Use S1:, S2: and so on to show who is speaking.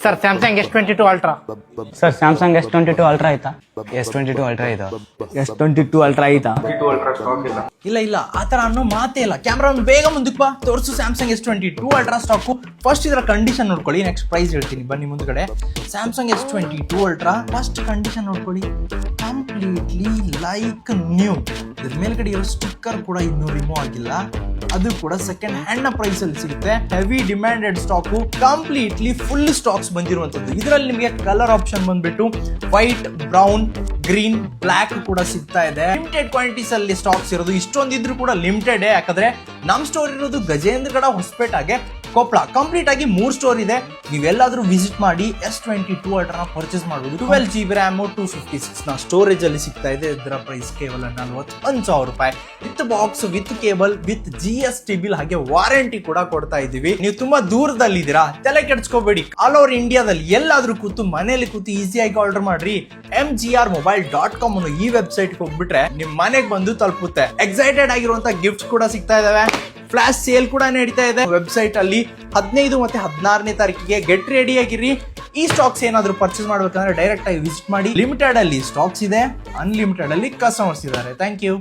S1: Sir Samsung S22 ultra.
S2: Sir Samsung S22 ultra ಆಯ್ತಾ?
S3: S22 ultra ಆಯ್ತಾ?
S2: S22 ultra ಆಯ್ತಾ?
S4: ಇಲ್ಲ ಆ ತರ ಅನ್ನೋ ಮಾತೇ ಇಲ್ಲ. ಕ್ಯಾಮ್ರಾ ಬೇಗ ಮುಂದಕ್ಕೆ ಬಾ, ತೋರಿಸು Samsung S22 ultra stock. First ಇದರ ಕಂಡೀಷನ್ ನೋಡ್ಕೊಳ್ಳಿ, ನೆಕ್ಸ್ಟ್ ಪ್ರೈಸ್ ಹೇಳ್ತೀನಿ ಬನ್ನಿ ಮುಂದ್ಗಡೆ. Samsung S22 ultra first condition ನೋಡ್ಕೊಳ್ಳಿ, ಕಂಪ್ಲೀಟ್ಲಿ ಲೈಕ್ ನ್ಯೂ. ಇದ್ರ ಮೇಲ್ಗಡೆ ಇರೋ ಸ್ಟಿಕ್ಕರ್ ಕೂಡ ಇನ್ನೂ ರಿಮೂವ್ ಆಗಿಲ್ಲ, ಅದು ಕೂಡ ಸೆಕೆಂಡ್ ಹ್ಯಾಂಡ್ ನ ಪ್ರೈಸ್ ಅಲ್ಲಿ ಸಿಗುತ್ತೆ. Heavy demanded stock, completely full stocks ಬಂದಿರುವಂತದ್ದು. ಇದರಲ್ಲಿ ನಿಮಗೆ ಕಲರ್ ಆಪ್ಷನ್ ಬಂದ್ಬಿಟ್ಟು ವೈಟ್, ಬ್ರೌನ್, ಗ್ರೀನ್, ಬ್ಲಾಕ್ ಕೂಡ ಸಿಗ್ತಾ ಇದೆ. ಲಿಮಿಟೆಡ್ ಕ್ವಾಂಟಿಟೀಸ್ ಅಲ್ಲಿ ಸ್ಟಾಕ್ಸ್ ಇರೋದು. ಇಷ್ಟೊಂದಿದ್ರು ಕೂಡ ಲಿಮಿಟೆಡ್, ಯಾಕಂದ್ರೆ ನಮ್ ಸ್ಟೋರ್ ಇರೋದು ಗಜೇಂದ್ರಗಡ, ಹೊಸಪೇಟೆಗೆ, ಕೊಪ್ಪಳ. ಕಂಪ್ಲೀಟ್ ಆಗಿ 3 ಸ್ಟೋರ್ ಇದೆ. ನೀವೆಲ್ಲಾದ್ರೂ ವಿಸಿಟ್ ಮಾಡಿ S22 ಅಲ್ಟ್ರಾ ಪರ್ಚೇಸ್ ಮಾಡಬಹುದು. 12GB RAM 256 ನ ಸ್ಟೋರೇಜ್ ಅಲ್ಲಿ ಸಿಗ್ತಾ ಇದೆ. ಇದರ ಪ್ರೈಸ್ ಕೇವಲ 41,000 ರೂಪಾಯಿ. With box, with cable, with GST bill, ಹಾಗೆ ವಾರಂಟಿ ಕೂಡ ಕೊಡ್ತಾ ಇದೀವಿ. ನೀವು ತುಂಬಾ ದೂರದಲ್ಲಿದ್ದೀರಾ, ತಲೆ ಕೆಡ್ಸ್ಕೋಬೇಡಿ. ಆಲ್ ಓವರ್ ಇಂಡಿಯಾದಲ್ಲಿ ಎಲ್ಲಾದ್ರೂ ಕೂತು ಮನೇಲಿ ಕೂತು ಈಸಿಯಾಗಿ ಆರ್ಡರ್ ಮಾಡ್ರಿ. mgrmobile.com ಅನ್ನೋ ಈ ವೆಬ್ಸೈಟ್ ಹೋಗ್ಬಿಟ್ರೆ ನಿಮ್ ಮನೆಗೆ ಬಂದು ತಲುಪುತ್ತೆ. ಎಕ್ಸೈಟೆಡ್ ಆಗಿರುವಂತ ಗಿಫ್ಟ್ಸ್ ಕೂಡ ಸಿಗ್ತಾ ಇದಾವೆ. ಫ್ಲಾಶ್ ಸೇಲ್ ಕೂಡ ನಡೀತಾ ಇದೆ ವೆಬ್ಸೈಟ್ ಅಲ್ಲಿ. 15 ಮತ್ತೆ 16ನೇ ತಾರೀಕಿಗೆ ಗೆಟ್ ರೆಡಿ ಆಗಿರಿ. ಈ ಸ್ಟಾಕ್ಸ್ ಏನಾದ್ರು ಪರ್ಚೇಸ್ ಮಾಡ್ಬೇಕಂದ್ರೆ ಡೈರೆಕ್ಟ್ ಆಗಿ ವಿಸಿಟ್ ಮಾಡಿ. ಲಿಮಿಟೆಡ್ ಅಲ್ಲಿ ಸ್ಟಾಕ್ಸ್ ಇದೆ, ಅನ್ಲಿಮಿಟೆಡ್ ಅಲ್ಲಿ ಕಸ್ಟಮರ್ಸ್ ಇದ್ದಾರೆ. Thank you.